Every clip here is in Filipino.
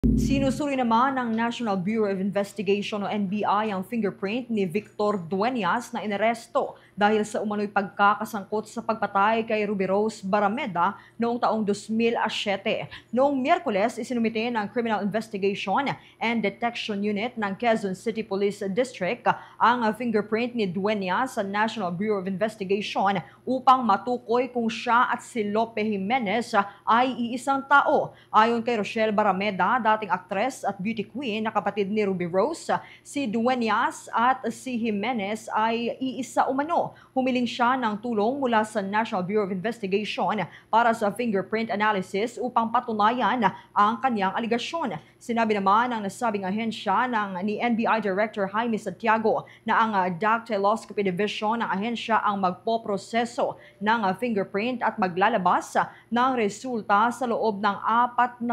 Sinusuri naman ng National Bureau of Investigation o NBI ang fingerprint ni Victor Dueñas na inaresto dahil sa umano'y pagkakasangkot sa pagpatay kay Ruby Rose Barameda noong taong 2007. Noong Miyerkules, isinumite ng Criminal Investigation and Detection Unit ng Quezon City Police District ang fingerprint ni Dueñas sa National Bureau of Investigation upang matukoy kung siya at si Lope Jimenez ay iisang tao. Ayon kay Rochelle Barameda, dating aktres at beauty queen na kapatid ni Ruby Rose, si Dueñas at si Jimenez ay iisa umano. Humiling siya ng tulong mula sa National Bureau of Investigation para sa fingerprint analysis upang patunayan ang kanyang aligasyon. Sinabi naman ng nasabing ahensya ni NBI Director Jaime Santiago na ang Dactyloscopy Division ng ahensya ang magpoproseso ng fingerprint at maglalabas ng resulta sa loob ng 40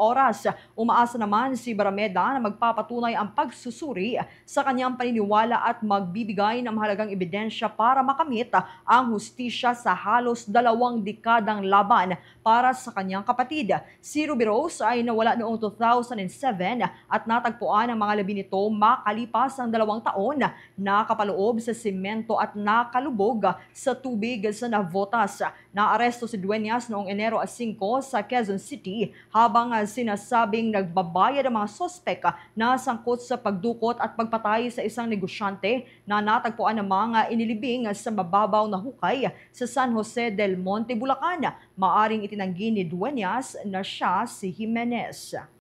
oras. Umaasa naman si Barameda na magpapatunay ang pagsusuri sa kanyang paniniwala at magbibigay ng mahalagang ebidensya para makamit ang hustisya sa halos 2 dekadang laban para sa kanyang kapatid. Si Ruby Rose ay nawala noong 2007 at natagpuan ang mga labi nito makalipas ang 2 taon, nakapaloob sa simento at nakalubog sa tubig sa Navotas. Naaresto si Dueñas noong Enero 5 sa Quezon City habang sinasabing nagbabayad ang mga sospek na sangkot sa pagdukot at pagpatay sa isang negosyante na natagpuan ng mga inilibing sa mababaw na hukay sa San Jose del Monte, Bulacan. Maaring itinanggi ni Dueñas na siya si Jimenez.